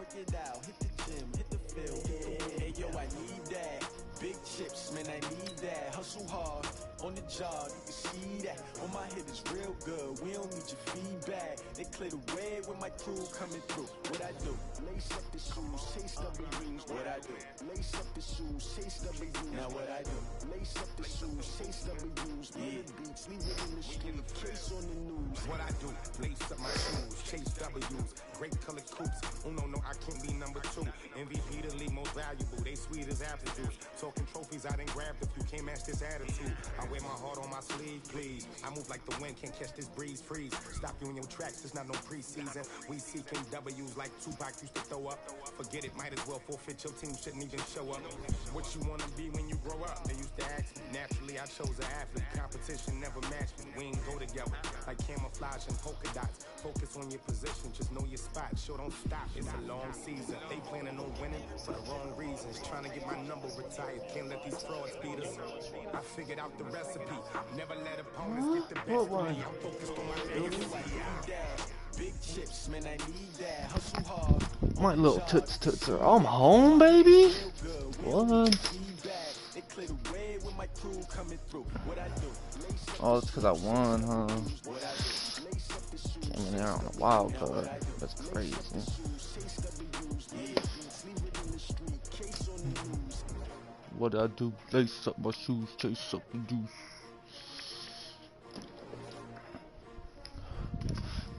work it out, hit the gym, hit the field, hey yo, I need that. Big chips, man, I need that. Hustle hard, on the job, you can see that. On my head is real good, we don't need your feedback. They clear the way with my crew coming through. What I do? Lace up the shoes, chase W's. What I do? Lace up the shoes, chase W's. Now what I do? Lace up the shoes, chase W's. Yeah. Beats, leave it in the street, case on the news. What I do? Lace up my shoes, chase W's. Great color coops. Oh no, I can't be number 2. MVP the league most valuable. They sweet as apple juice. Talking trophies, I done grabbed a few. Can't match this attitude. I wear my heart on my sleeve, please. I move like the wind, can't catch this breeze. Freeze. Stop you in your tracks. It's not no preseason. We seeking W's like Tupac used to throw up. Forget it, might as well forfeit. Your team shouldn't even show up. What you wanna be when you grow up? They used to ask me. Naturally, I chose an athlete. Competition never matched me. We ain't go together like camouflage and polka dots. Focus on your position, just know your spot. Sure, don't stop. It's a long season. They planning on winning for the wrong reasons. Trying to get my number retired. Can't let these frauds beat us. I figured out the recipe. Never let opponents get the best of me. I'm focused on my legacy. Big chips, man, I need that. Hustle hard. My little toots are. I'm home, baby. What? Oh, it's because I won, huh? Came in there on a wild card. That's crazy. What I do? Lace up my shoes, chase up the juice.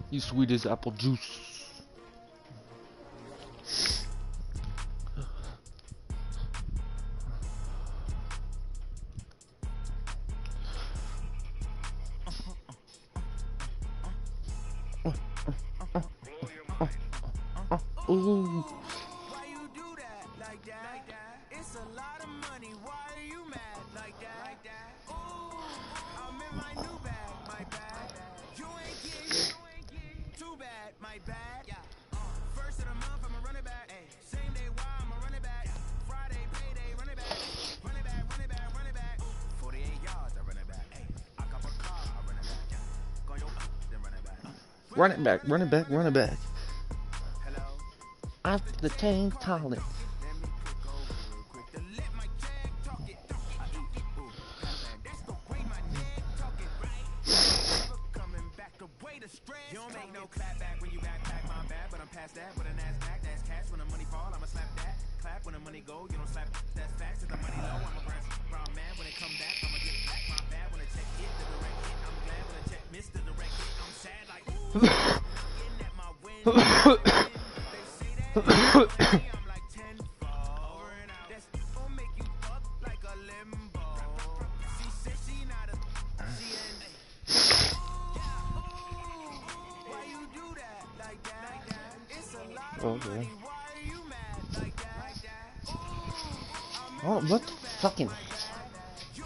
You sweet as apple juice. Ooh. Why you do that like that? It's a lot of money. Why are you mad like that? Ooh, I'm in my new bag, my bad. You ain't getting too bad, my bad. First of the month, I'ma run it back. Same day, why I'ma run it back. Friday, payday, run it back. Run it back, run it back, run it back. 48 yards, I run it back. I got my car, I run it back. Go your then run it back. Run it back, run it back, run it back. After the King Talent. You don't make no clap back when you backpack my bad, but I'm past that. With a NASDAQ, that's cash. When the money fall, I'ma slap that. Clap when the money go, you don't slap. That's facts. If the money low, I'm a brown man. When it come back, I'ma get back my bad. When I check it, the direct hit. I'm glad when I check missed the direct hit. I'm sad like ooh. Getting at my win. They say that I'm like 10 over and out. That's gonna make you up like a limbo. She said she not a she ain't. Okay. Oh, what the fucking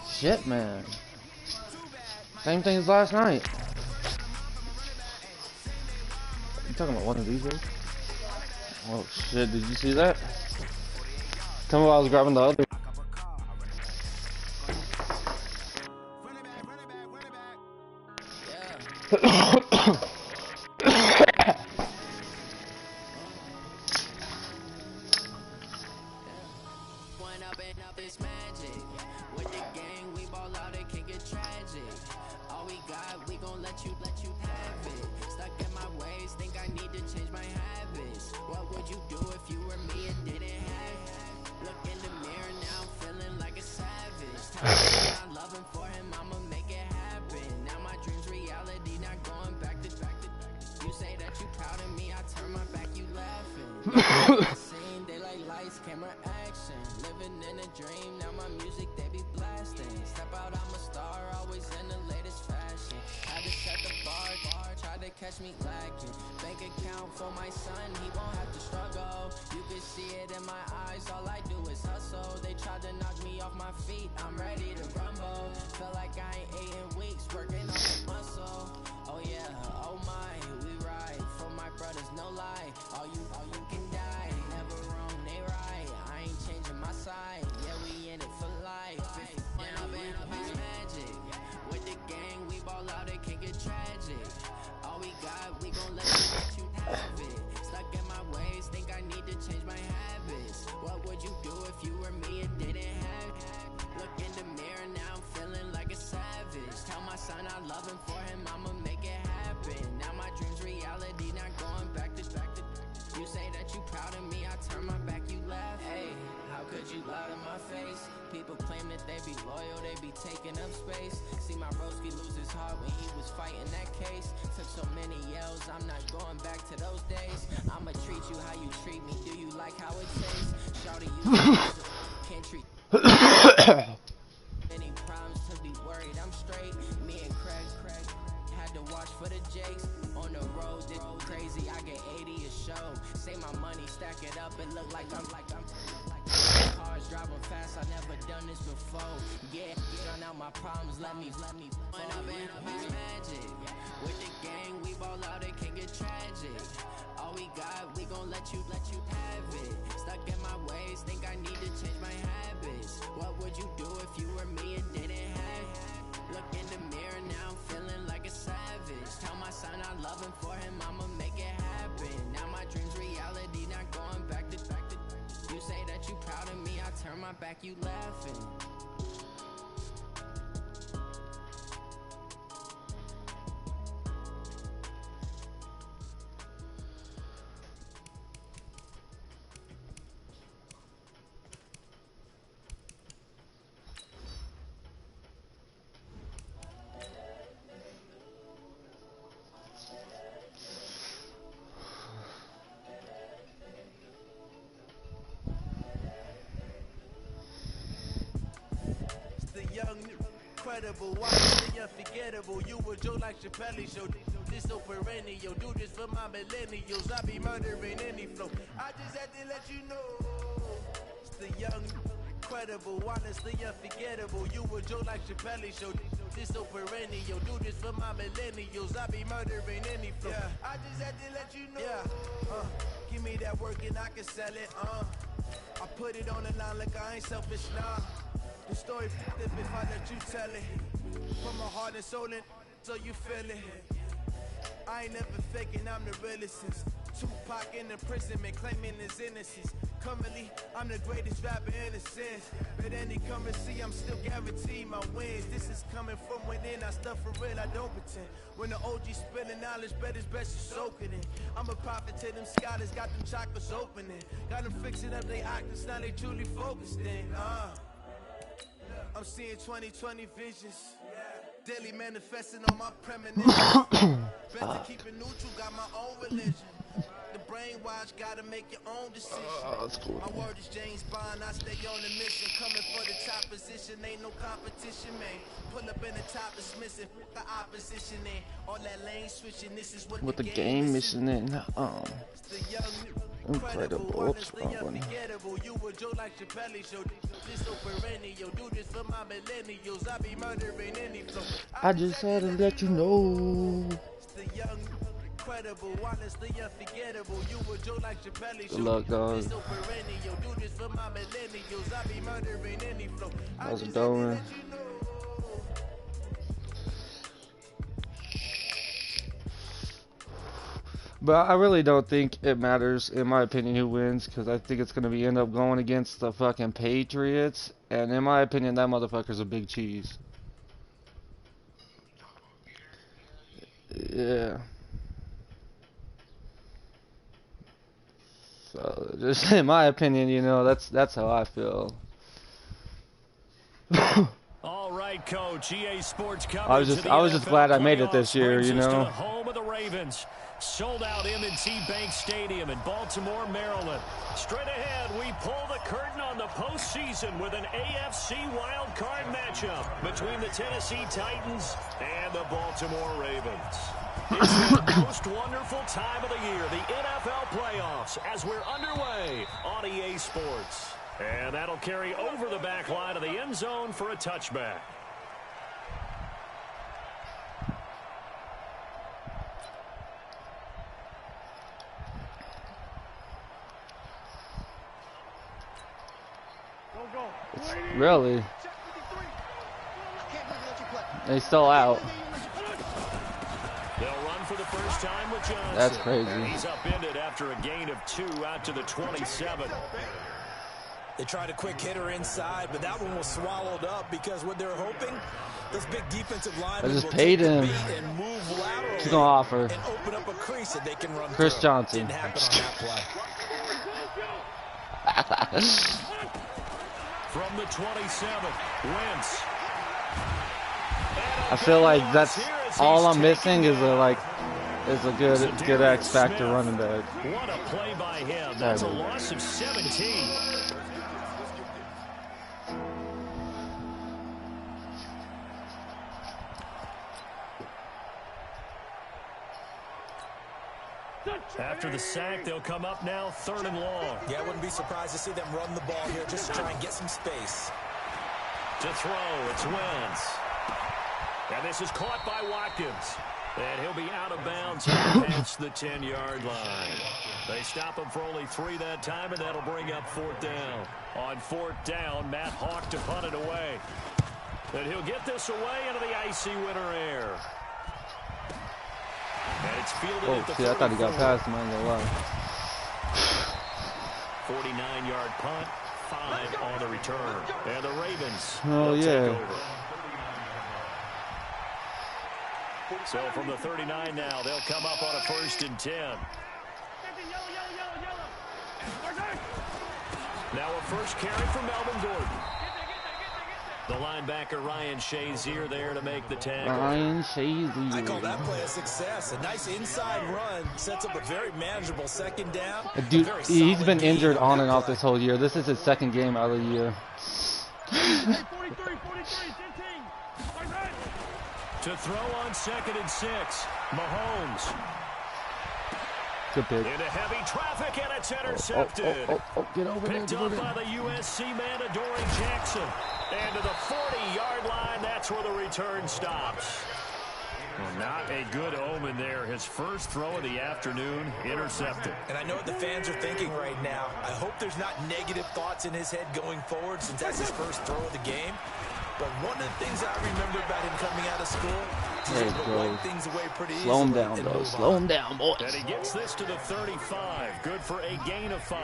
shit, man. Same thing as last night. You talking about one of these guys? Oh shit, did you see that? Tell me why I was grabbing the other. Catch me lacking. Bank account for my son, he won't have to struggle. You can see it in my eyes, all I do is hustle. They tried to knock me off my feet, I'm ready to rumble. Feel like I ain't ate in weeks, working on the muscle. Oh yeah, oh my, we ride. For my brothers, no lie. All you can die. Never wrong, they right. I ain't changing my side. Yeah, we in it for life. Down, it's magic. With the gang, we ball out, it can get tragic. All we got, we gon' let you have it. Stuck in my way, I turn my back, you laugh. Hey, how could you lie to my face? People claim that they be loyal, they be taking up space. See my broski lose his heart when he was fighting that case. Took so many yells, I'm not going back to those days. I'ma treat you how you treat me, do you like how it tastes? Shawty, you can't treat any problems to be worried, I'm straight. Me and Craig had to watch for the Jakes. On the road, this crazy, I get 80 a show. Say my money, stack it up, it look like I'm cars driving fast, I never done this before. Yeah, run out my problems, let me When I've been magic. With the gang, we ball out, it can get tragic. All we got, we gon' let you have it. Stuck in my ways, think I need to change my habits. What would you do if you were me and didn't have it? Look in the mirror, now I'm feeling like a savage. Tell my son I love him, for him I'ma make it happen. Now my dream's reality, not going back to you say that you proud of me, I turn my back, you laughing. Incredible, why is it unforgettable? You a joke like Chappelle show. This so perennial, do this for my millennials. I be murdering any flow. I just had to let you know. It's the young, incredible, honestly unforgettable. You a joke like Chappelle show. This so perennial, do this for my millennials. I be murdering any flow. Yeah. I just had to let you know. Yeah. Give me that work and I can sell it. I put it on the line like I ain't selfish, nah. The story f***ed if I let you tell it. From my heart and soul, and so you feel it. I ain't never faking, I'm the realest since Tupac in imprisonment, claiming his innocence. Currently, I'm the greatest rapper in a sense. But any currency, I'm still guaranteed my wins. This is coming from within, I stuff for real, I don't pretend. When the OG spilling knowledge, bet it's best you soak it in. I'm a prophet to them scholars, got them chakras opening. Got them fixing up they octaves, now they truly focused in. I'm seeing 2020 visions. Daily manifesting on my premonitions. Better keep it neutral, got my own religion. The brainwash, gotta make your own decision. That's cool. My word is James Bond, I stay on the mission. Coming for the top position, ain't no competition, man. Pull up in the top, dismissing the opposition, and all that lane switching. This is what the game missing in. Incredible. Oops, wrong one. You a joke like Chappelle show. This so perennial, do this for my millennials. I be murdering any flow. I just had to let you know. The young, incredible, honestly unforgettable. You a joke like Chappelle show. Good luck, dog. This so perennial, do this for my millennials. I be murdering any flow. How's it going? But I really don't think it matters, in my opinion, who wins, because I think it's going to be end up going against the fucking Patriots, and in my opinion, that motherfucker's a big cheese. Yeah. So, just in my opinion, you know, that's how I feel. All right, Coach. EA Sports I was just glad I made it this year, you know. Home of the Ravens. Sold out M&T Bank Stadium in Baltimore, Maryland. Straight ahead, we pull the curtain on the postseason with an AFC wildcard matchup between the Tennessee Titans and the Baltimore Ravens. It's the most wonderful time of the year, the NFL playoffs, as we're underway on EA Sports. And that'll carry over the back line of the end zone for a touchback. Really? They still out. They'll run for the first time with Johnson. That's crazy. He's upended after a gain of 2 out to the 27. They tried a quick hitter inside, but that one was swallowed up because what they're hoping, those big defensive linemen I just will paid take the him. bait and move laterally. He's gonna offer. And open up a crease that they can run Chris through. Johnson. Didn't happen on that play. From the 27, Wentz. I feel like that's all I'm missing is a good X factor running back. What a play by him. That's a loss of 17. After the sack, they'll come up now 3rd and long. Yeah, I wouldn't be surprised to see them run the ball here just to try and get some space. To throw, it's Wentz. And this is caught by Watkins. And he'll be out of bounds past the 10-yard line. They stop him for only 3 that time, and that'll bring up 4th down. On 4th down, Matt Hawk to punt it away. And he'll get this away into the icy winter air. And it's fielded at the 34. I thought he got past him, I ain't gonna lie. 49-yard punt, 5 on the return. And the Ravens will take over. So from the 39 now, they'll come up on a 1st and 10. Now a first carry for Melvin Gordon. The linebacker Ryan Shazier there to make the tackle. Ryan Shazier. I call that play a success. A nice inside run sets up a very manageable 2nd down. Dude, he's been injured on and off this whole year. This is his 2nd game out of the year. To throw on 2nd and 6, Mahomes. Good pick. Into heavy traffic, and it's intercepted. Get over there. Picked up by the USC man, Adoree Jackson. And to the 40-yard line, that's where the return stops. Well, not a good omen there. His first throw of the afternoon, intercepted. And I know what the fans are thinking right now. I hope there's not negative thoughts in his head going forward since that's his first throw of the game. But one of the things I remember about him coming out of school, he's able to wipe things away pretty easily. Slow him down, though. Slow him down, boys. And he gets this to the 35. Good for a gain of 5.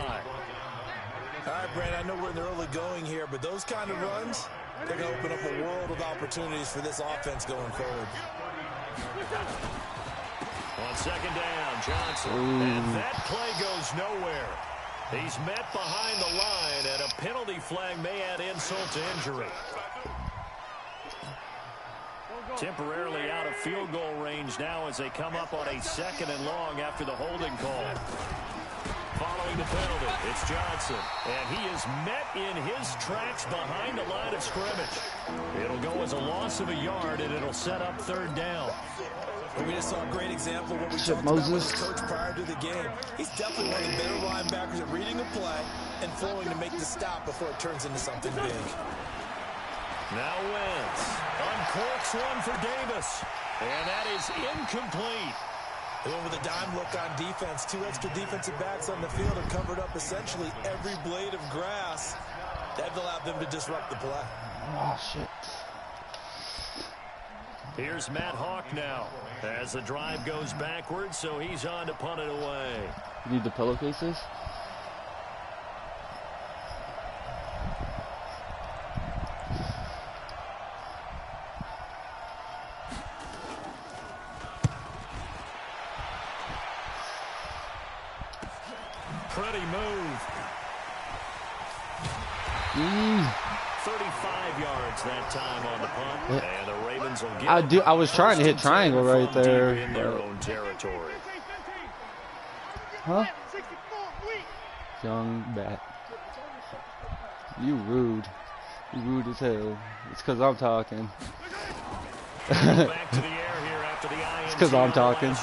All right, Brandon, I know we're in the early going here, but those kind of runs, they're going to open up a world of opportunities for this offense going forward. On 2nd down, Johnson. And that play goes nowhere. He's met behind the line, and a penalty flag may add insult to injury. Temporarily out of field goal range now as they come up on a 2nd and long after the holding call. Following the penalty, it's Johnson, and he is met in his tracks behind the line of scrimmage. It'll go as a loss of a yard, and it'll set up 3rd down. And we just saw a great example of what we talked about with his coach prior to the game. He's definitely one of the better linebackers at reading a play and flowing to make the stop before it turns into something big. Now Wentz uncorks one for Davis, and that is incomplete. They went with a dime look on defense. 2 extra defensive backs on the field and covered up essentially every blade of grass. That allowed them to disrupt the play. Oh, shit. Here's Matt Hawk now as the drive goes backwards, so he's on to punt it away. You need the pillowcases? Pretty move. 35 yards that time on the punt, and the Ravens will get I was trying to hit triangle right there. In their own territory. Huh? Young bat. You rude. You rude as hell. It's because I'm talking. Back to the air here after the INT. It's because I'm talking.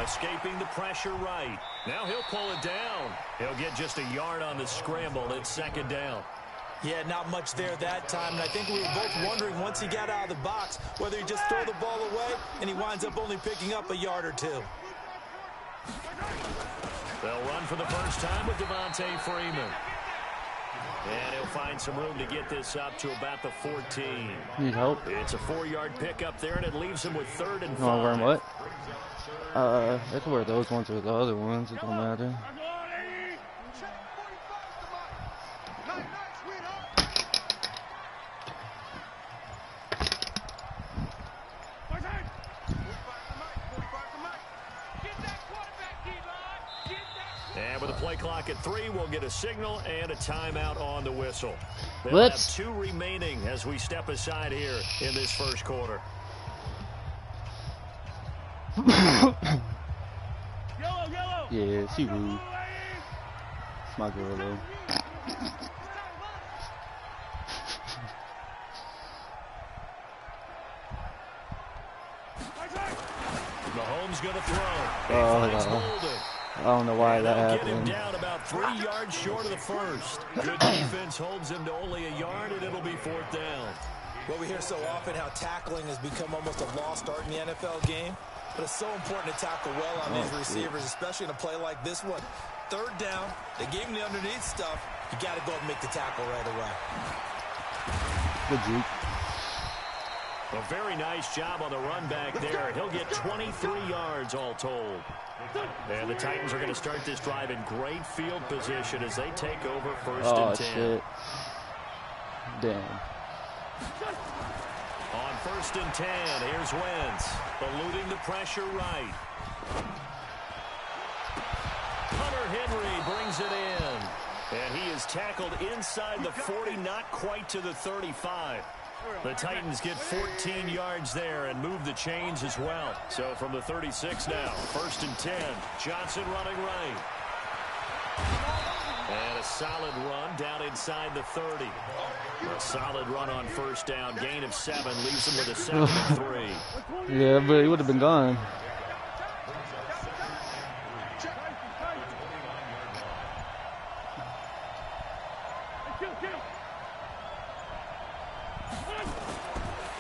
Escaping the pressure right. Now he'll pull it down. He'll get just a yard on the scramble. It's 2nd down. Yeah, not much there that time. And I think we were both wondering once he got out of the box whether he just throw the ball away and he winds up only picking up a yard or 2. They'll run for the first time with Devontae Freeman. And he'll find some room to get this up to about the 14. Need help? It's a 4-yard pickup there, and it leaves him with 3rd and 5. You want to wear what? I can wear those ones or the other ones. It don't matter. play clock at 3. We'll get a signal and a timeout on the whistle. They'll have 2 remaining as we step aside here in this first quarter. Yeah, she rude. It's my girl, though. Mahomes going to throw. Oh, no. I don't know why that happened. Get him down about 3 yards short of the first. Good defense holds him to only a yard, and it'll be 4th down. Well, we hear so often how tackling has become almost a lost art in the NFL game. But it's so important to tackle well on these receivers, especially in a play like this one. 3rd down, they gave him the underneath stuff. You got to go and make the tackle right away. Good juke. A very nice job on the run back there. He'll get 23 yards all told. And the Titans are going to start this drive in great field position as they take over 1st and 10. Shit. Damn. On 1st and 10, here's Wentz, eluding the pressure right. Hunter Henry brings it in. And he is tackled inside the 40, not quite to the 35. The Titans get 14 yards there and move the chains as well. So from the 36 now, 1st and 10, Johnson running right. And a solid run down inside the 30. A solid run on 1st down. Gain of 7 leaves him with a 7-3. Yeah, but he would have been gone.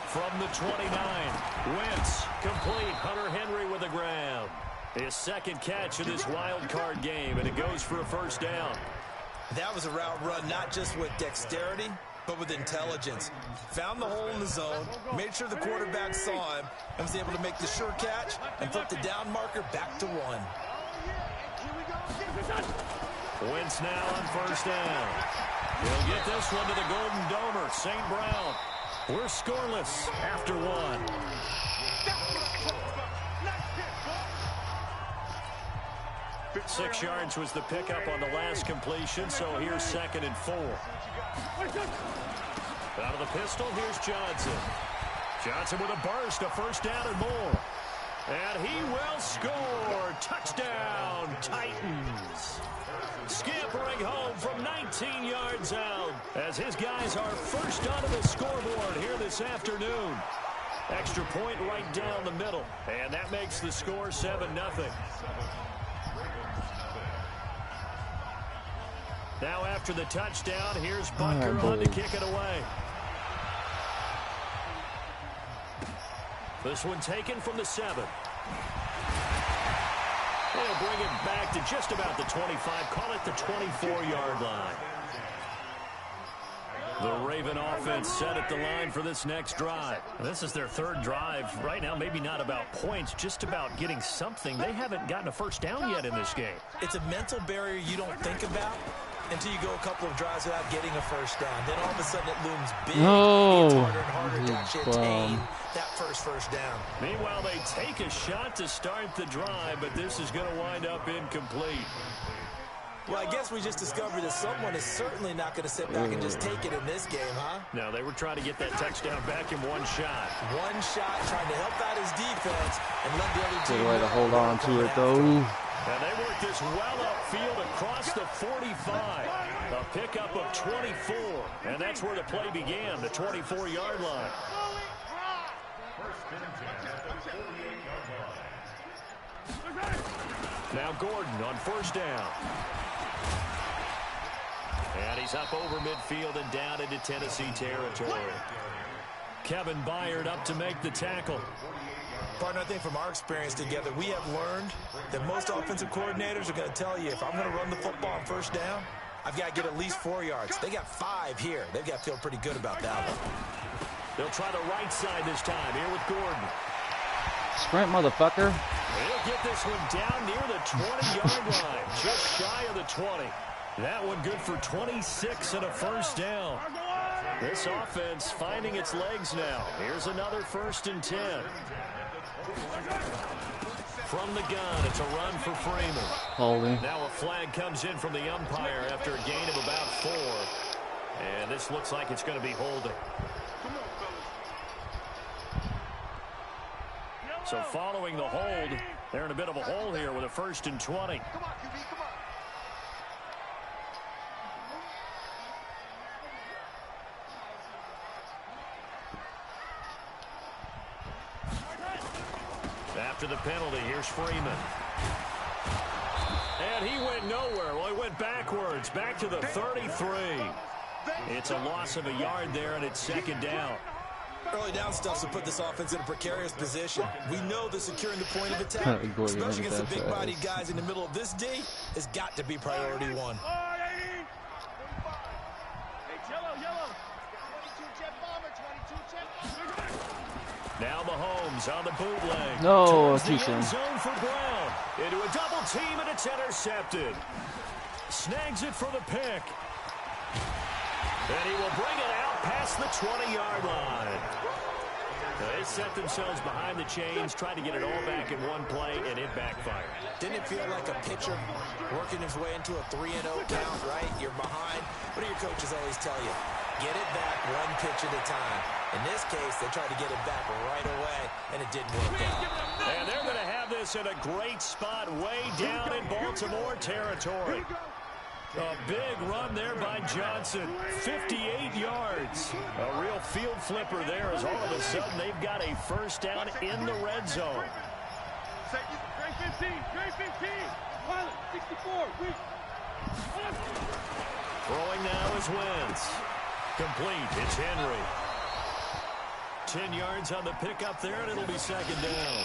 From the 29, Wentz complete. Hunter Henry with a grab. His 2nd catch of this wild card game, and it goes for a 1st down. That was a route run, not just with dexterity, but with intelligence. Found the hole in the zone, made sure the quarterback saw him, and was able to make the sure catch and flip the down marker back to 1. Wentz now on 1st down. He'll get this one to the Golden Domer, St. Brown. We're scoreless after 1. Six yards was the pickup on the last completion, so here's 2nd and 4. Out of the pistol, here's Johnson. Johnson with a burst, a 1st down and more. And he will score. Touchdown, Titans. Scampering home from 19 yards out as his guys are first onto the scoreboard here this afternoon. Extra point right down the middle, and that makes the score 7-0. Now after the touchdown, here's Butker on to kick it away. This one taken from the 7. They'll bring it back to just about the 25. Call it the 24-yard line. The Raven offense set at the line for this next drive. This is their 3rd drive. Right now, maybe not about points, just about getting something. They haven't gotten a 1st down yet in this game. It's a mental barrier you don't think about until you go a couple of drives without getting a 1st down. Then all of a sudden it looms big. No. It's harder and harder to actually attain that first down. Meanwhile, they take a shot to start the drive, but this is going to wind up incomplete. Well, I guess we just discovered that someone is certainly not going to sit back and just take it in this game, huh? No, they were trying to get that touchdown back in one shot. One shot, trying to help out his defense and let the other team. Good way to hold on to it, though. And they work this well upfield across the 45. A pickup of 24. And that's where the play began, the 24-yard line. Now Gordon on 1st down. And he's up over midfield and down into Tennessee territory. Kevin Byard up to make the tackle. Partner, I think from our experience together, we have learned that most offensive coordinators are going to tell you, if I'm going to run the football on 1st down, I've got to get at least 4 yards. They got 5 here. They've got to feel pretty good about that one. They'll try the right side this time here with Gordon. Sprint, motherfucker. He'll get this one down near the 20-yard line, just shy of the 20. That one good for 26 and a 1st down. This offense finding its legs now. Here's another 1st and 10. From the gun, it's a run for Freeman. Holding. Now a flag comes in from the umpire after a gain of about 4. And this looks like it's going to be holding. So following the hold, they're in a bit of a hole here with a 1st and 20. After the penalty, here's Freeman. And he went nowhere. Well, he went backwards, back to the 33. It's a loss of a yard there, and it's 2nd down. Early down stuff to put this offense in a precarious position. We know that securing the point of attack, especially against the big-bodied guys in the middle of this D, has got to be priority 1. Now Mahomes on the bootleg. No, too soon. Zone for Brown. Into a double team, and it's intercepted. Snags it for the pick. And he will bring it out past the 20-yard line. They set themselves behind the chains, tried to get it all back in one play, and it backfired. Didn't it feel like a pitcher working his way into a 3-0 count, right? You're behind. What do your coaches always tell you? Get it back one pitch at a time. In this case, they tried to get it back right away, and it didn't work out. And they're going to have this in a great spot way down in Baltimore territory. A big run there by Johnson. 58 yards. A real field flipper there as all of a sudden they've got a 1st down in the red zone. Throwing now is Wentz. Complete. It's Henry. 10 yards on the pickup there, and it'll be 2nd down.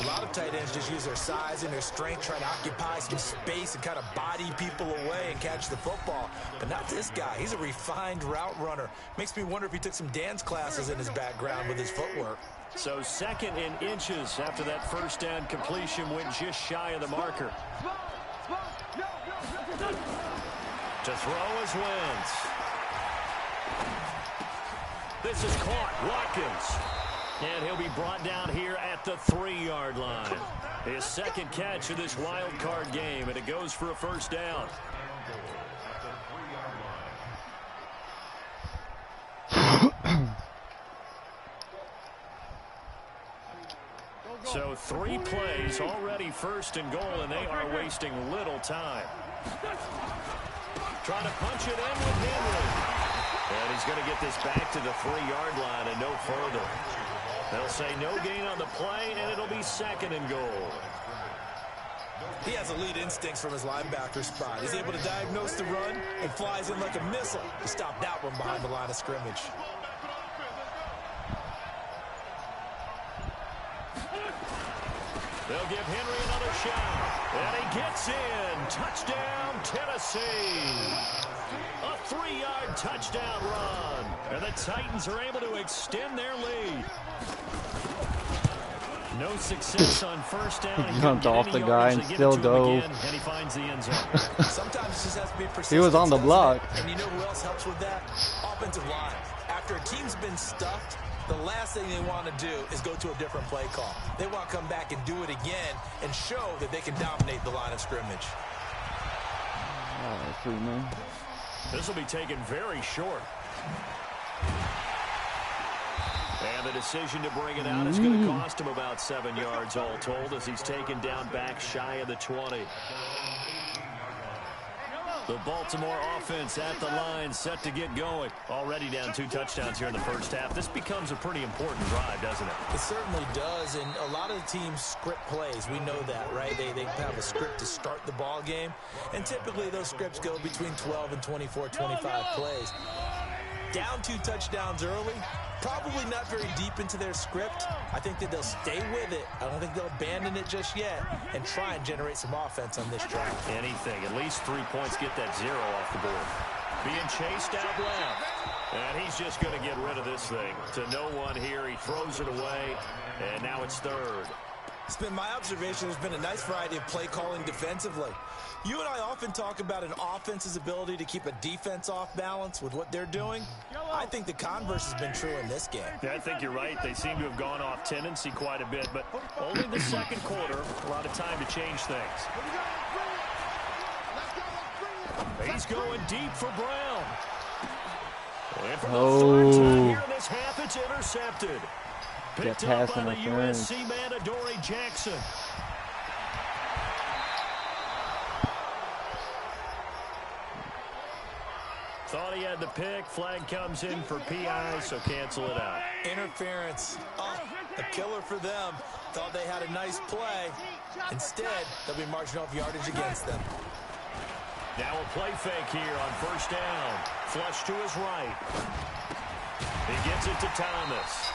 A lot of tight ends just use their size and their strength, try to occupy some space and kind of body people away and catch the football. But not this guy. He's a refined route runner. Makes me wonder if he took some dance classes in his background with his footwork. So 2nd and inches after that 1st down completion went just shy of the marker. To throw is Wentz. This is caught. Watkins. And he'll be brought down here at the 3-yard line. His 2nd catch of this wild card game, and it goes for a 1st down. So 3 plays, already 1st and goal, and they are wasting little time. Trying to punch it in with Henry. And he's going to get this back to the 3-yard line and no further. They'll say no gain on the play, and it'll be 2nd and goal. He has elite instincts from his linebacker spot. He's able to diagnose the run and flies in like a missile to stop that one behind the line of scrimmage. They'll give Henry another shot. And he gets in. Touchdown, Tennessee. A 3-yard touchdown run. And the Titans are able to extend their lead. No success on 1st down. He jumped off the guy and still go. And he finds the end zone. Sometimes it just has to be persistent. He was on the block. And you know who else helps with that? Offensive line. After a team's been stuffed, the last thing they want to do is go to a different play call. They want to come back and do it again and show that they can dominate the line of scrimmage. All right, Freeman. This will be taken very short. And the decision to bring it out is going to cost him about 7 yards all told as he's taken down back shy of the 20. The Baltimore offense at the line, set to get going. Already down 2 touchdowns here in the 1st half. This becomes a pretty important drive, doesn't it? It certainly does, and a lot of the teams script plays. We know that, right? They have a script to start the ball game, and typically those scripts go between 12 and 24, 25 plays. Down 2 touchdowns early, probably not very deep into their script. I think that they'll stay with it. I don't think they'll abandon it just yet and try and generate some offense on this drive. Anything. At least 3 points, get that 0 off the board. Being chased out left. And he's just going to get rid of this thing. To no one here. He throws it away. And now it's 3rd. It's been my observation there's been a nice variety of play calling defensively. You and I often talk about an offense's ability to keep a defense off balance with what they're doing. I think the converse has been true in this game. Yeah, I think you're right. They seem to have gone off tendency quite a bit, but only the second quarter, a lot of time to change things. He's going deep for Brown. And for the third time here in this half, it's intercepted. Picked up by the USC man, Adoree Jackson. Thought he had the pick. Flag comes in for PI, so cancel it out. Interference. Oh, a killer for them. Thought they had a nice play. Instead, they'll be marching off yardage against them. Now a play fake here on first down. Flush to his right. He gets it to Thomas.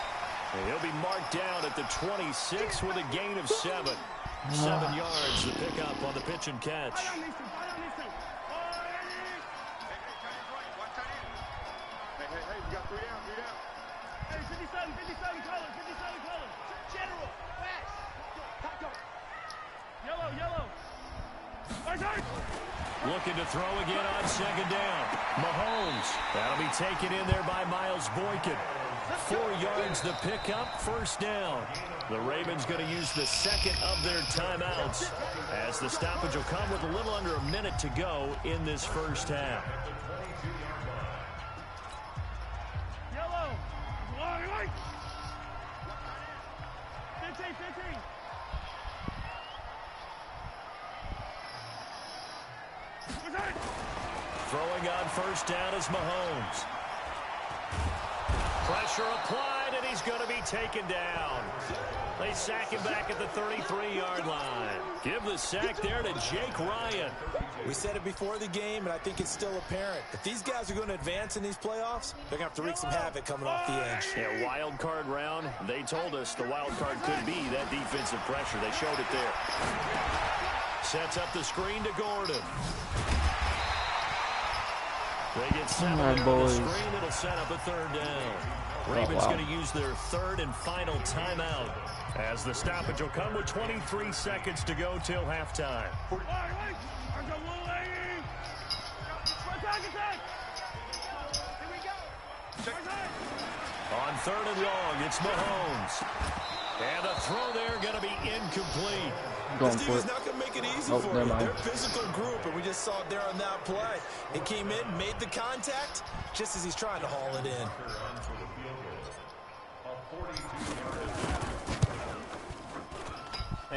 And he'll be marked down at the 26 with a gain of 7. 7 yards to pick up on the pitch and catch. Looking to throw again on second down. Mahomes. That'll be taken in there by Miles Boykin. 4 yards to pick up, first down. The Ravens going to use the second of their timeouts as the stoppage will come with a little under a minute to go in this first half. Yellow. 15. Throwing on first down is Mahomes. Pressure applied, and he's going to be taken down. They sack him back at the 33-yard line. Give the sack there to Jake Ryan. We said it before the game, and I think it's still apparent. If these guys are going to advance in these playoffs, they're going to have to wreak some havoc coming off the edge. Yeah, wild card round. They told us the wild card could be that defensive pressure. They showed it there. Sets up the screen to Gordon. They get 7 there on the screen. It'll set up a third down. Ravens going to use their third and final timeout as the stoppage will come with 23 seconds to go till halftime. On third and long, it's Mahomes. And the throw there going to be incomplete. This team is not going to make it easy for them. They're a physical group, and we just saw it there on that play. It came in, made the contact, just as he's trying to haul it in.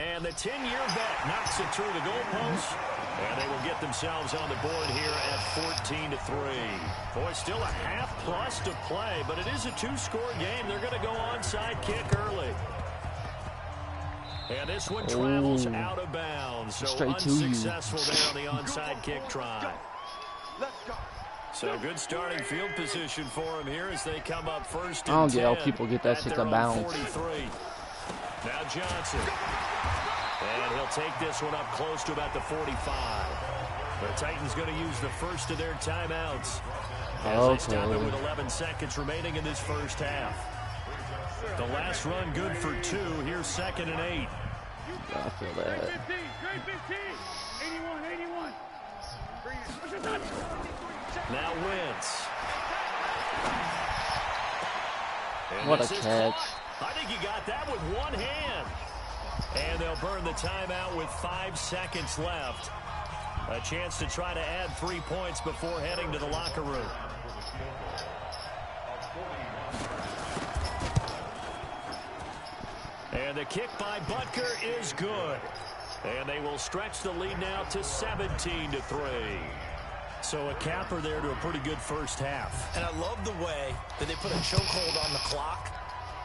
And the 10-year vet knocks it through the goalpost. And they will get themselves on the board here at 14-3. Boy, still a half-plus to play, but it is a 2-score game. They're going to go onside kick early. And this one travels out of bounds. So unsuccessful there on the onside kick try. So good starting field position for him here as they come up first and 10. I don't get how people get that shit to bounce. 43. Now Johnson. And he'll take this one up close to about the 45. The Titans going to use the first of their timeouts as they stop it with 11 seconds remaining in this first half. The last run good for 2. Here's 2nd and 8. I feel that. Grade 15. 81. Now Wentz. What a catch. I think he got that with one hand. And they'll burn the timeout with 5 seconds left. A chance to try to add 3 points before heading to the locker room. And the kick by Butker is good. And they will stretch the lead now to 17-3. So a capper there to a pretty good first half. And I love the way that they put a chokehold on the clock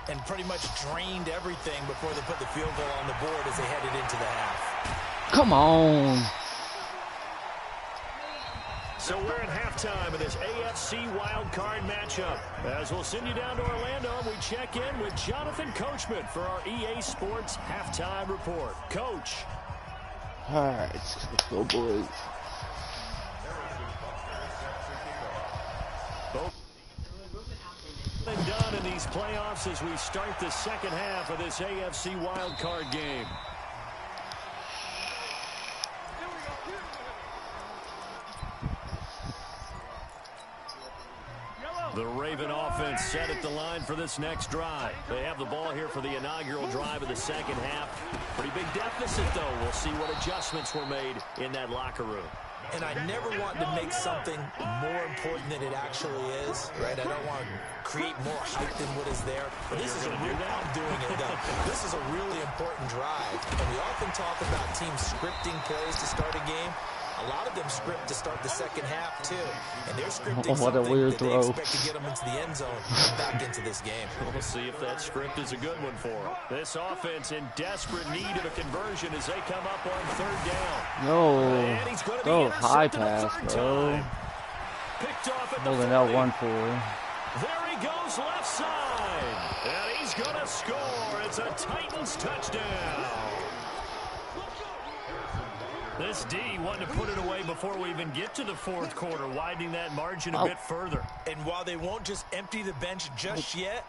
and pretty much drained everything before they put the field goal on the board as they headed into the half. Come on. So we're at halftime of this AFC wildcard matchup. As we'll send you down to Orlando, we check in with Jonathan Coachman for our EA Sports Halftime Report. Coach. All right, let's go, boys. Done in these playoffs as we start the second half of this AFC wildcard game. The Raven offense set at the line for this next drive. They have the ball here for the inaugural drive of the second half. Pretty big deficit, though. We'll see what adjustments were made in that locker room. And I never want to make something more important than it actually is, right? I don't want to create more hype than what is there. But this is a real, I'm doing it, though. This is a really important drive. And we often talk about teams scripting plays to start a game. A lot of them script to start the second half, too. And they're scripting something that they expect to get them into the end zone and back into this game. We'll see if that script is a good one for them. This offense in desperate need of a conversion as they come up on third down. No. High pass, bro. Picked off at Holding out 1-4. There he goes left side. And he's going to score. It's a Titans touchdown. This D wanted to put it away before we even get to the fourth quarter, widening that margin a bit further. And while they won't just empty the bench just yet,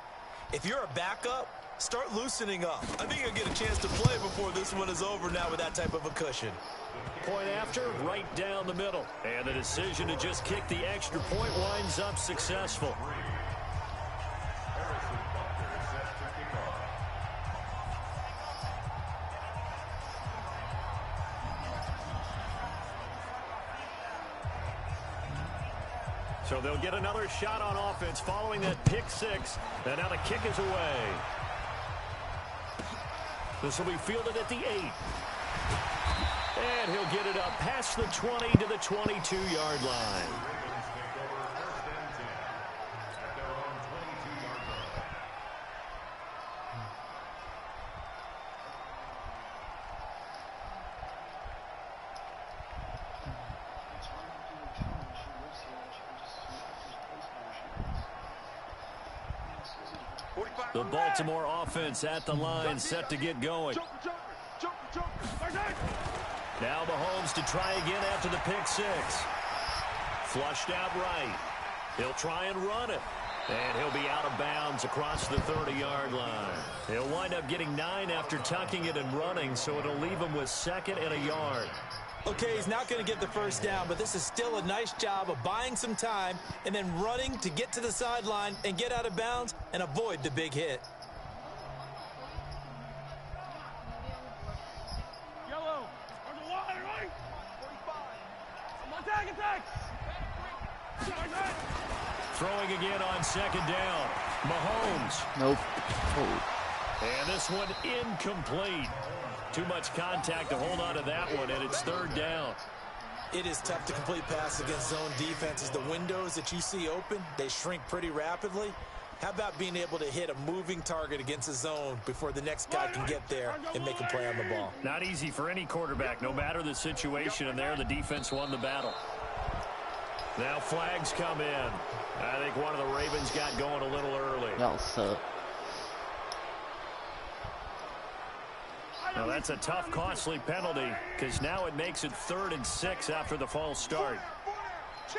if you're a backup, start loosening up. I think you'll get a chance to play before this one is over now with that type of a cushion. Point after, right down the middle. And the decision to just kick the extra point winds up successful. So they'll get another shot on offense following that pick six. And now the kick is away. This will be fielded at the 8. And he'll get it up past the 20 to the 22-yard line. The Baltimore offense at the line, set to get going. Now Mahomes to try again after the pick six. Flushed out right. He'll try and run it. And he'll be out of bounds across the 30-yard line. He'll wind up getting 9 after tucking it and running, so it'll leave him with 2nd and a yard. Okay, he's not going to get the first down, but this is still a nice job of buying some time and then running to get to the sideline and get out of bounds and avoid the big hit. Yellow. On the line, right? 45. Attack. Throwing again on 2nd down. Mahomes. Nope. And this one incomplete. Too much contact to hold on to that one, and it's 3rd down. It is tough to complete passes against zone defenses. The windows that you see open, they shrink pretty rapidly. How about being able to hit a moving target against a zone before the next guy can get there and make a play on the ball? Not easy for any quarterback, no matter the situation, and there the defense won the battle. Now flags come in. I think one of the Ravens got going a little early. That'll suck. Now that's a tough, costly penalty because now it makes it 3rd and 6 after the false start. 15.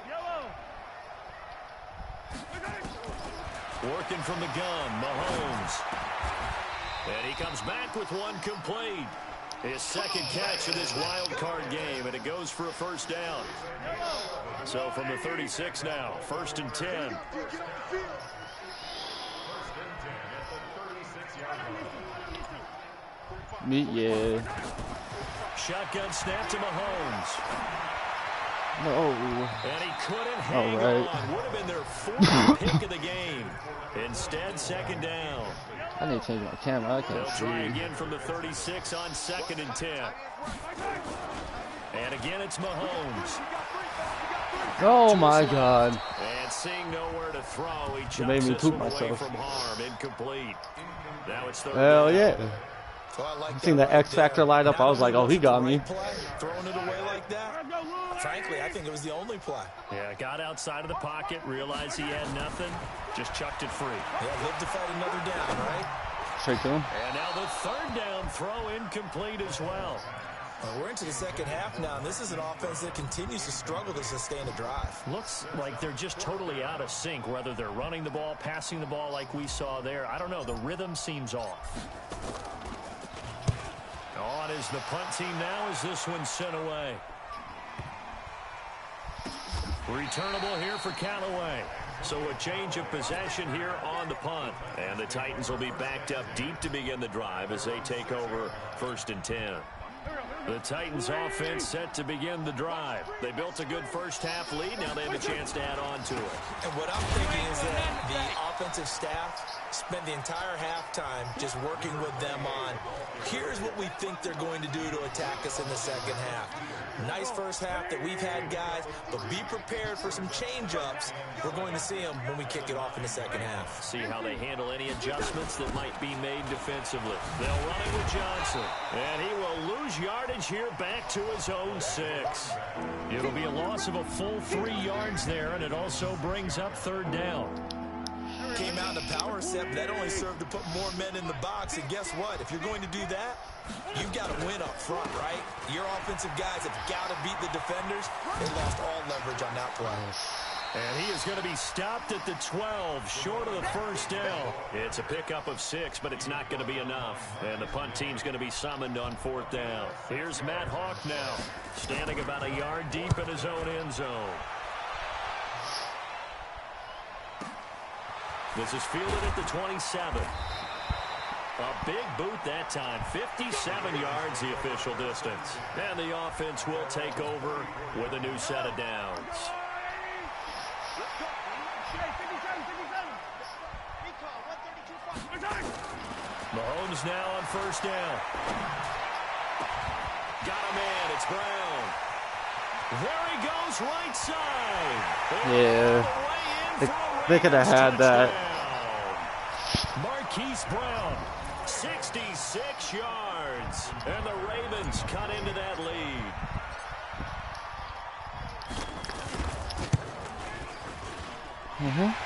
Yellow. Working from the gun, Mahomes. And he comes back with one complete. His 2nd catch of this wild card game, and it goes for a 1st down. So from the 36 now, 1st and 10. Yeah. Shotgun snap to Mahomes. No. And he couldn't hang on. Would have been their 4th pick of the game. Instead, 2nd down. I need to change my camera. I can't They'll see. try again from the 36 on 2nd and 10. And again, it's Mahomes. Oh my God. And seeing nowhere to throw, he chucks made me this poop one away myself. from harm. Incomplete. Now it's 3rd Hell down. yeah. So I like Seen the X Factor light up. I was like, oh, he got me. Throwing it away like that. Frankly, I think it was the only play. Yeah, got outside of the pocket, realized he had nothing, just chucked it free. Yeah, live to fight another down, right? Straight to him. And now the 3rd down throw incomplete as well. We're into the second half now, and this is an offense that continues to struggle to sustain a drive. Looks like they're just totally out of sync, whether they're running the ball, passing the ball like we saw there. I don't know. The rhythm seems off. On is the punt team now as this one's sent away. Returnable here for Callaway. So a change of possession here on the punt. And the Titans will be backed up deep to begin the drive as they take over 1st and 10. The Titans offense set to begin the drive. They built a good first half lead. Now they have a chance to add on to it. And what I'm thinking is that the offensive staff spent the entire halftime just working with them on, here's what we think they're going to do to attack us in the second half. Nice first half that we've had, guys, but be prepared for some change-ups. We're going to see them when we kick it off in the second half. See how they handle any adjustments that might be made defensively. They'll run it with Johnson, and he will lose yardage here back to his own 6. It'll be a loss of a full 3 yards there, and it also brings up 3rd down. Came out in a power set, but that only served to put more men in the box. And guess what? If you're going to do that, you've got to win up front, right? Your offensive guys have got to beat the defenders. They lost all leverage on that play. And he is going to be stopped at the 12, short of the 1st down. It's a pickup of 6, but it's not going to be enough. And the punt team's going to be summoned on 4th down. Here's Matt Hawk now, standing about a yard deep in his own end zone. This is fielded at the 27. A big boot that time. 57 yards the official distance. And the offense will take over with a new set of downs. Mahomes now on 1st down. Got a man. It's Brown. There he goes, right side. Yeah. They could have had that. Marquise Brown, 66 yards. And the Ravens cut into that lead.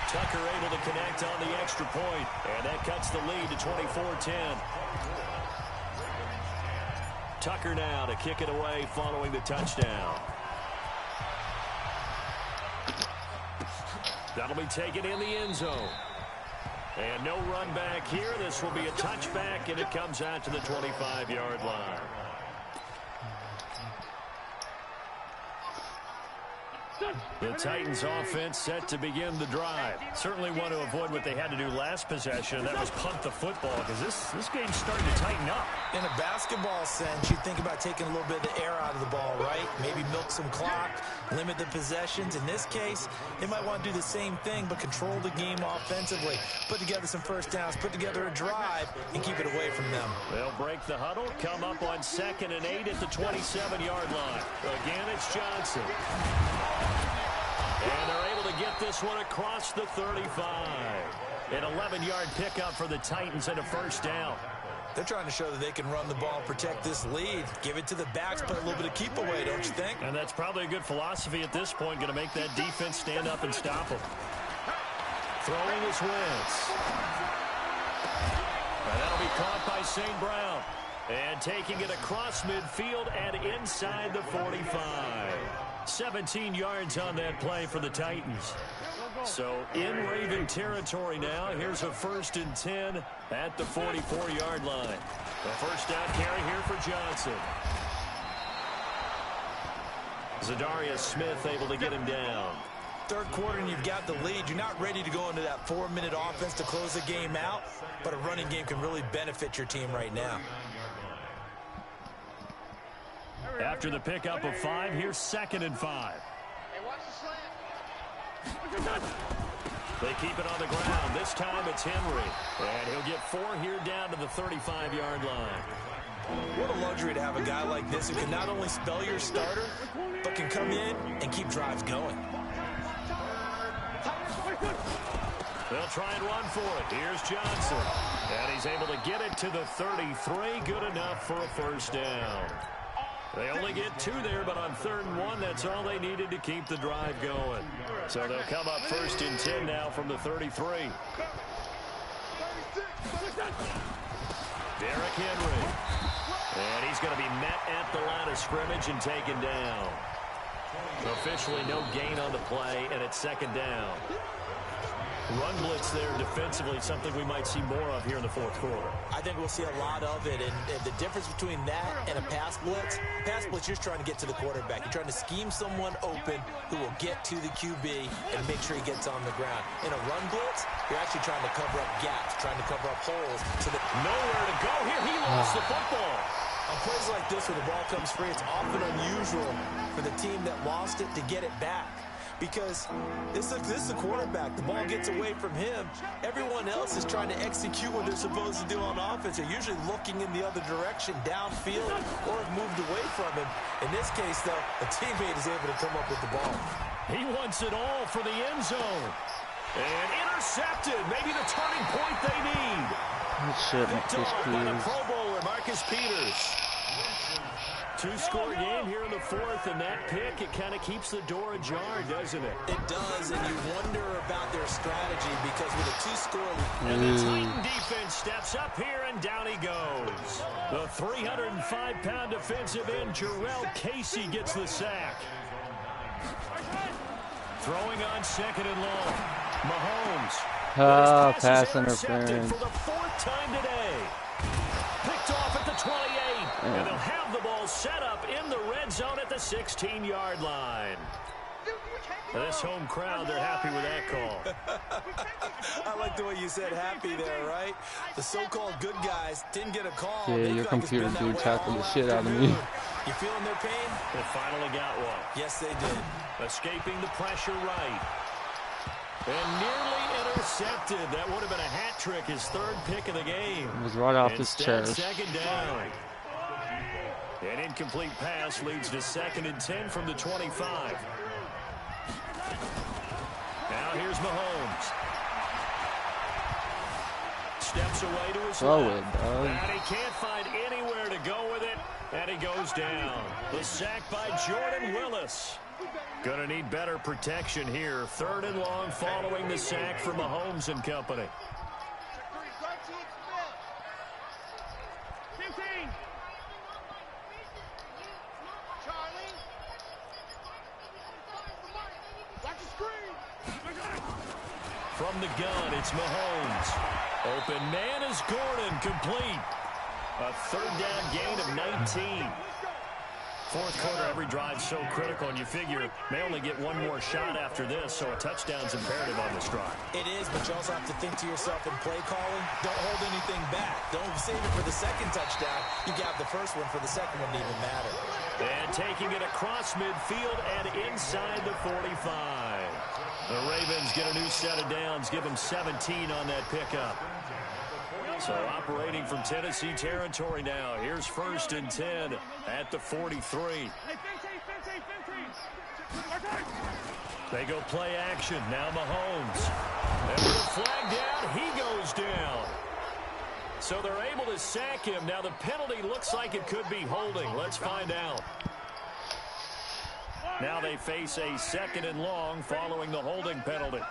Tucker able to connect on the extra point, and that cuts the lead to 24-10. Tucker now to kick it away following the touchdown. That'll be taken in the end zone. And no run back here. This will be a touchback, and it comes out to the 25-yard line. The Titans offense set to begin the drive. Certainly want to avoid what they had to do last possession. That was punt the football, because this game's starting to tighten up. In a basketball sense, you think about taking a little bit of the air out of the ball, right? Maybe milk some clock, limit the possessions. In this case, they might want to do the same thing, but control the game offensively. Put together some first downs, put together a drive, and keep it away from them. They'll break the huddle, come up on 2nd and 8 at the 27-yard line. Again, it's Johnson. And they're able to get this one across the 35. An 11-yard pickup for the Titans and a 1st down. They're trying to show that they can run the ball, protect this lead, give it to the backs, put a little bit of keep away, don't you think? And that's probably a good philosophy at this point, going to make that defense stand up and stop them. Throwing is Wentz. And that'll be caught by St. Brown. And taking it across midfield and inside the 45. 17 yards on that play for the Titans. So in Raven territory now. Here's a 1st and 10 at the 44-yard line. The 1st down carry here for Johnson. Zadarius Smith able to get him down. 3rd quarter and you've got the lead. You're not ready to go into that 4-minute offense to close the game out, but a running game can really benefit your team right now. After the pickup of 5, here's 2nd and 5. They keep it on the ground. This time it's Henry. And he'll get 4 here down to the 35-yard line. What a luxury to have a guy like this who can not only spell your starter, but can come in and keep drives going. They'll try and run for it. Here's Johnson. And he's able to get it to the 33. Good enough for a 1st down. They only get 2 there, but on 3rd and 1, that's all they needed to keep the drive going. So they'll come up 1st and 10 now from the 33. Derrick Henry. And he's going to be met at the line of scrimmage and taken down. Officially no gain on the play, and it's 2nd down. Run blitz there defensively, something we might see more of here in the fourth quarter. I think we'll see a lot of it, and the difference between that and a pass blitz, you're just trying to get to the quarterback. You're trying to scheme someone open who will get to the QB and make sure he gets on the ground. In a run blitz, you're actually trying to cover up gaps, trying to cover up holes. So that nowhere to go here. He lost the football. On plays like this where the ball comes free, it's often unusual for the team that lost it to get it back. Because this is the quarterback. The ball gets away from him. Everyone else is trying to execute what they're supposed to do on offense. They're usually looking in the other direction, downfield, or have moved away from him. In this case, though, a teammate is able to come up with the ball. He wants it all for the end zone. And intercepted. Maybe the turning point they need. Picked off by the Pro Bowler, Marcus Peters. Two-score game here in the fourth, and that pick, it kind of keeps the door ajar, doesn't it? It does, and you wonder about their strategy because with a two-score... And the Titan defense steps up here, and down he goes. The 305-pound defensive end, Jarrell Casey, gets the sack. Throwing on second and long. Mahomes. Pass interference. For the fourth time today. Picked off at the 28. And they'll have the ball set up in the red zone at the 16-yard line. This home crowd, they're happy with that call. I like the way you said happy there, right? The so-called good guys didn't get a call. Yeah, your computer dude tackled the shit out of me. You feeling their pain? They finally got one. Yes, they did. Escaping the pressure right. And nearly intercepted. That would have been a hat trick, his third pick of the game. It was right off his chest. Second down. An incomplete pass leads to 2nd and 10 from the 25. Now here's Mahomes. Steps away to his left. And he can't find anywhere to go with it. And he goes down. The sack by Jordan Willis. Gonna need better protection here. 3rd and long following the sack for Mahomes and company. From the gun, it's Mahomes. Open man is Gordon, complete. A 3rd down gain of 19. Fourth quarter, every drive so critical, and you figure may only get one more shot after this, so a touchdown's imperative on this drive. It is, but you also have to think to yourself in play calling, don't hold anything back. Don't save it for the second touchdown. You got the first one for the second one to even matter. And taking it across midfield and inside the 45. The Ravens get a new set of downs, give them 17 on that pickup. So operating from Tennessee territory now. Here's 1st and 10 at the 43. They go play action. Now Mahomes. And with a flag down, he goes down. So they're able to sack him. Now the penalty looks like it could be holding. Let's find out. Now they face a 2nd and long following the holding penalty.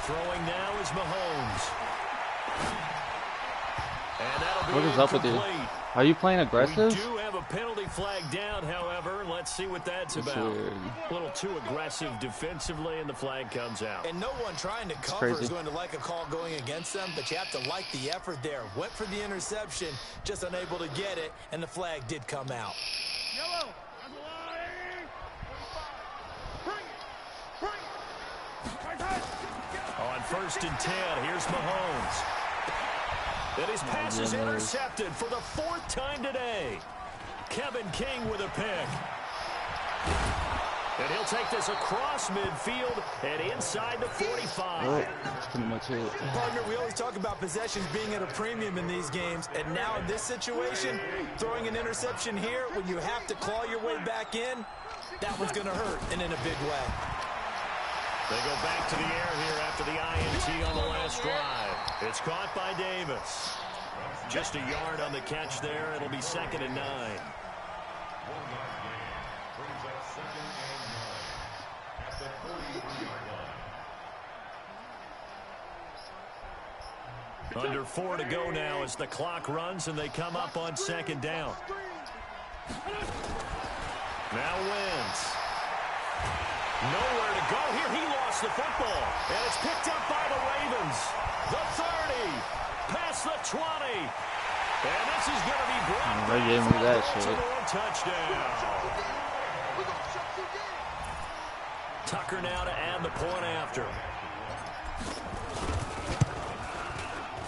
Throwing now is Mahomes. And that'll be what is up with you? Are you playing aggressive? We do have a penalty flag down, however. Let's see what that's about. Weird. A little too aggressive defensively, and the flag comes out. And no one trying to cover is going to like a call going against them, but you have to like the effort there. Went for the interception, just unable to get it, and the flag did come out. Yellow. On 1st and 10, here's Mahomes. And his pass is intercepted for the 4th time today. Kevin King with a pick. And he'll take this across midfield and inside the 45. Oh, that's pretty much it. Partner, we always talk about possessions being at a premium in these games, and now in this situation, throwing an interception here when you have to claw your way back in, that one's going to hurt, and in a big way. They go back to the air here after the INT on the last drive. It's caught by Davis. Just a yard on the catch there. It'll be 2nd and 9. Under 4 to go now as the clock runs and they come up on 2nd down. Now Wentz. Nowhere to go here. He lost the football. And it's picked up by the Ravens. The 30. Past the 20. And this is going to be brought They gave me that shit. Touchdown. Tucker now to add the point after.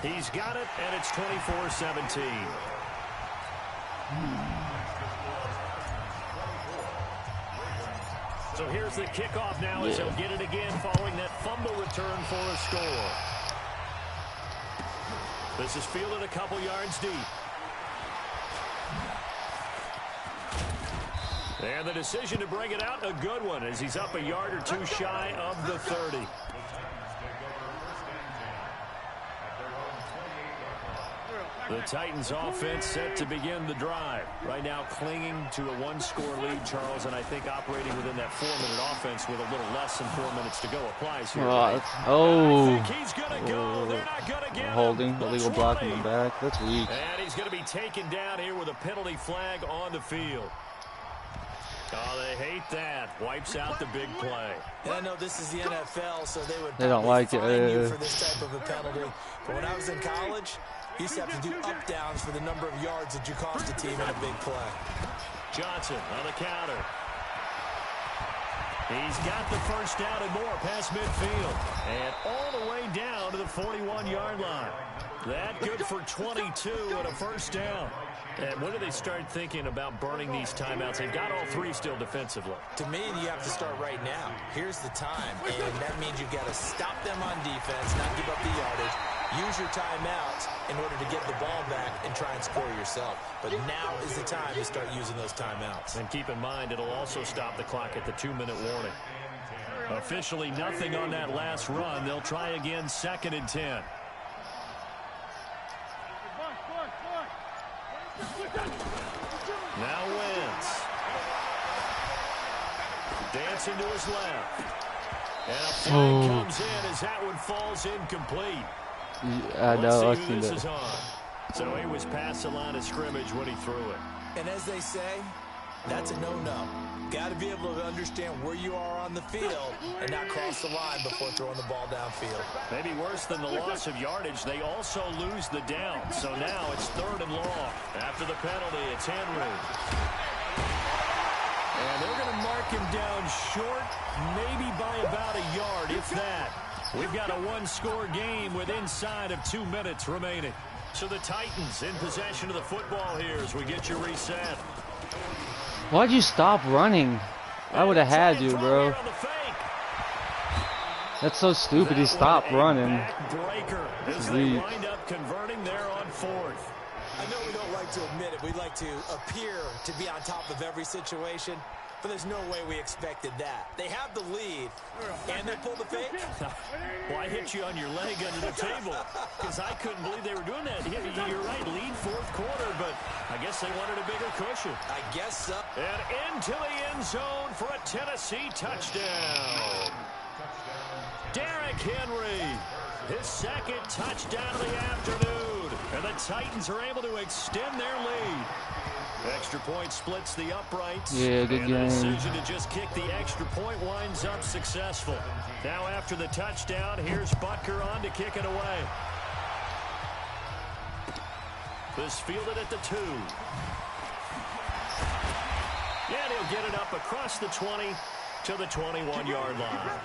He's got it, and it's 24-17. So here's the kickoff now as he'll get it again following that fumble return for a score. This is fielded a couple yards deep. And the decision to bring it out, a good one, as he's up a yard or two shy of the 30. The Titans offense set to begin the drive. Right now clinging to a one-score lead, Charles, and I think operating within that 4-minute offense with a little less than 4 minutes to go applies here. Oh, He's gonna go. They're not gonna get holding, him. illegal block in the back. That's weak. And he's going to be taken down here with a penalty flag on the field. Oh, they hate that. Wipes out the big play. And I know this is the NFL, so they don't like fine you it for this type of a penalty. But when I was in college, you used to have to do up-downs for the number of yards that you cost a team in a big play. Johnson on the counter. He's got the first down and more past midfield. And all the way down to the 41-yard line. That good for 22 and a first down. And when do they start thinking about burning these timeouts? They've got all three still defensively. To me, you have to start right now. Here's the time, and that means you've got to stop them on defense, not give up the yardage, use your timeouts in order to get the ball back and try and score yourself. But now is the time to start using those timeouts. And keep in mind, it'll also stop the clock at the 2-minute warning. Officially nothing on that last run. They'll try again, 2nd and 10. Now Wentz. Dancing to his left. And a flag comes in as that one falls incomplete. I know. Let's see who this is on. So he was past the line of scrimmage when he threw it. And as they say, that's a no-no. Got to be able to understand where you are on the field and not cross the line before throwing the ball downfield. Maybe worse than the loss of yardage, they also lose the down. So now it's 3rd and long. After the penalty, it's Henry. And they're going to mark him down short, maybe by about a yard, if that. We've got a one-score game with inside of 2 minutes remaining. So the Titans in possession of the football here as we get you reset. Why'd you stop running? I would have had you, bro. That's so stupid. He stopped running. As they wind up converting there on 4th. I know we don't like to admit it. We like to appear to be on top of every situation, but there's no way we expected that. They have the lead, and they pull the fake. Well, I hit you on your leg under the table because I couldn't believe they were doing that. You're right, lead 4th quarter, but I guess they wanted a bigger cushion. I guess so. And into the end zone for a Tennessee touchdown. Derrick Henry, his 2nd touchdown of the afternoon. And the Titans are able to extend their lead. Extra point splits the uprights. Yeah, good game. And the decision to just kick the extra point winds up successful. Now after the touchdown, here's Butker on to kick it away. This fielded at the 2. And he'll get it up across the 20 to the 21-yard line.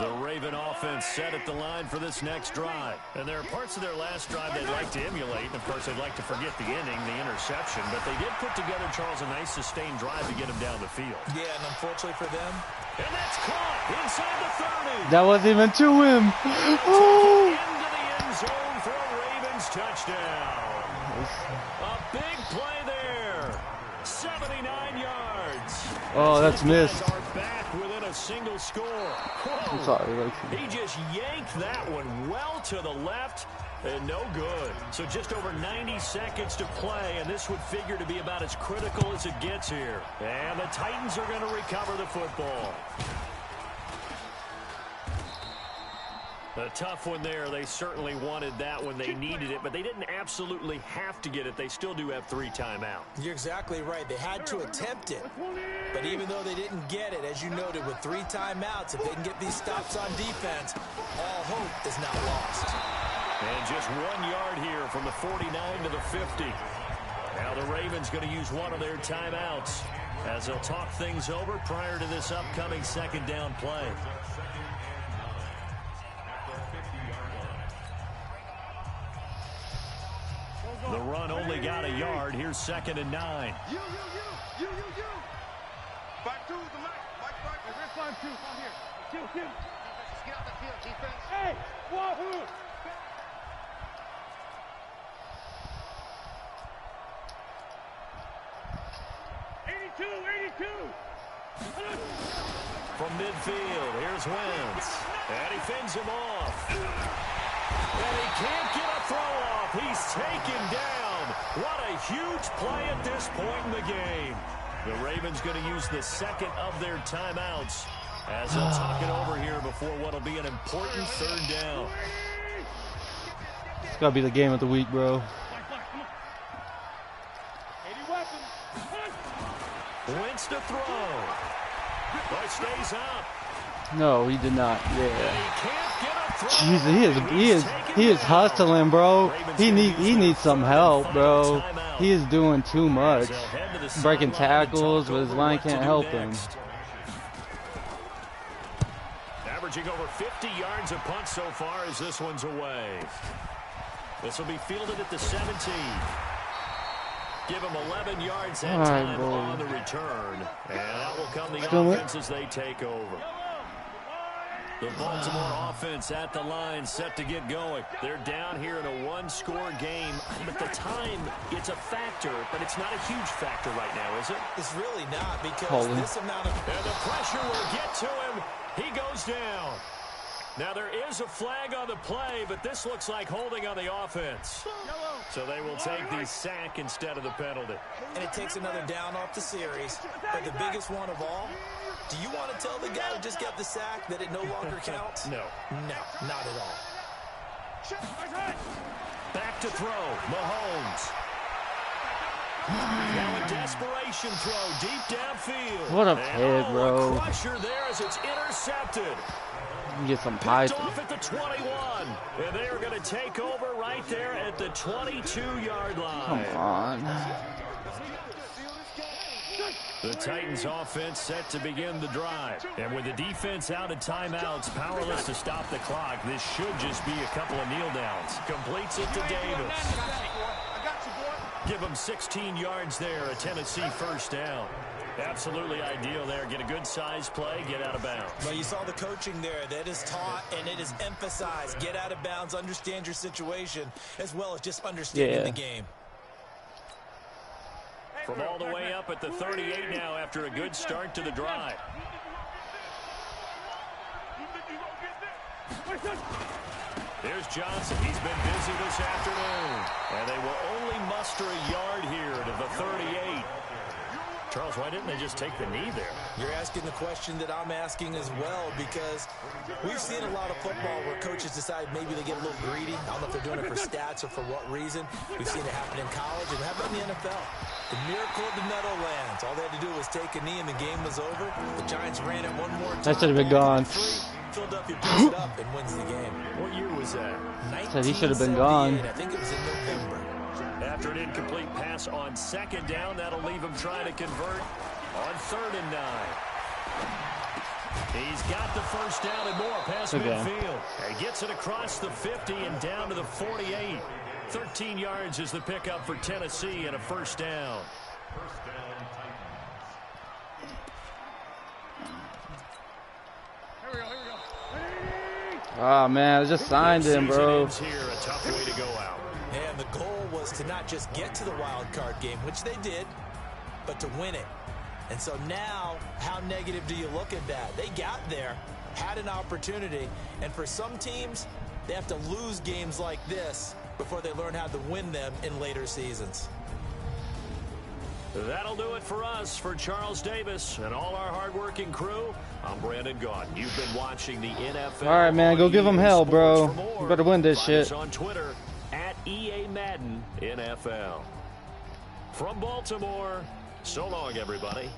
The Raven offense set at the line for this next drive. And there are parts of their last drive they'd like to emulate. And, of course, they'd like to forget the ending, the interception. But they did put together, Charles, a nice sustained drive to get him down the field. Yeah, and unfortunately for them. And that's caught inside the 30. That wasn't even to him. Oh. Into the end zone for a Ravens touchdown. A big play there. 79 yards. Oh, that's missed. Are back within a single score. I'm sorry. He just yanked that one well to the left and no good. So just over 90 seconds to play, and this would figure to be about as critical as it gets here. And the Titans are going to recover the football. A tough one there. They certainly wanted that when they needed it, but they didn't absolutely have to get it. They still do have 3 timeouts. You're exactly right. They had to attempt it. But even though they didn't get it, as you noted, with 3 timeouts, if they can get these stops on defense, all hope is not lost. And just 1 yard here from the 49 to the 50. Now the Ravens going to use one of their timeouts as they'll talk things over prior to this upcoming second down play. The run only got a yard. Here's 2nd and 9. You. 5-2 is the Mike. Where's 5-2? Come here. Kill. Just get out the field, defense. Hey, wahoo! 82. From midfield, here's Wentz. And he fends him off. And he can't get a throw off. He's taken down. What a huge play at this point in the game. The Ravens going to use the second of their timeouts as they'll talk it over here before what will be an important 3rd down. It's got to be the game of the week, bro. Wentz to throw. But stays up. No, he did not. And Yeah. he can't get a throw. Jesus, he is hustling, bro. He needs some help, bro. He is doing too much. Breaking tackles, but his line can't help him. Averaging over 50 yards a punt so far as this one's away. This will be fielded at the 17. Give him 11 yards that time on the return. And that will come the offense as they take over. The Baltimore offense at the line, set to get going. They're down here in a 1-score game. But the time, it's a factor, but it's not a huge factor right now, is it? It's really not, because this amount of... And the pressure will get to him. He goes down. Now there is a flag on the play, but this looks like holding on the offense. So they will take the sack instead of the penalty. And it takes another down off the series. But the biggest one of all, do you want to tell the guy who just got the sack that it no longer counts? No. No, not at all. Back to throw, Mahomes. Now a desperation throw deep downfield. What a pick, bro. A crusher there as it's intercepted. Get some Picked pipe. off at the 21. And they are going to take over right there at the 22-yard line. Come on. The Titans offense set to begin the drive. And with the defense out of timeouts, powerless to stop the clock, this should just be a couple of kneel downs. Completes it to Davis. Give him 16 yards there, a Tennessee 1st down. Absolutely ideal there. Get a good size play, get out of bounds. Well, you saw the coaching there. That is taught and it is emphasized. Get out of bounds, understand your situation, as well as just understanding the game. From all the way up at the 38 now after a good start to the drive. Here's Johnson. He's been busy this afternoon. And they will only muster a yard here to the 38. Charles, why didn't they just take the knee there? You're asking the question that I'm asking as well, because we've seen a lot of football where coaches decide maybe they get a little greedy. I don't know if they're doing it for stats or for what reason. We've seen it happen in college, and how about in the NFL? The miracle of the Meadowlands. All they had to do was take a knee, and the game was over. The Giants ran it one more time. That should have been gone. Philadelphia picks it up and wins the game. What year was that? Said he should have been gone. I think it was in November. After an incomplete pass on 2nd down, that'll leave him trying to convert on 3rd and 9. He's got the 1st down and more past midfield. He gets it across the 50 and down to the 48. 13 yards is the pickup for Tennessee and a 1st down. Here we go. Oh, man, I just signed him, bro. Here, a tough way to go out. And the goal was to not just get to the wild card game, which they did, but to win it. And so now, how negative do you look at that? They got there, had an opportunity, and for some teams, they have to lose games like this before they learn how to win them in later seasons. That'll do it for us. For Charles Davis and all our hardworking crew, I'm Brandon Gaudin. You've been watching the NFL. All right, man, go give them hell, bro. You better win this shit. Find us on Twitter at EA Madden NFL. From Baltimore, so long, everybody.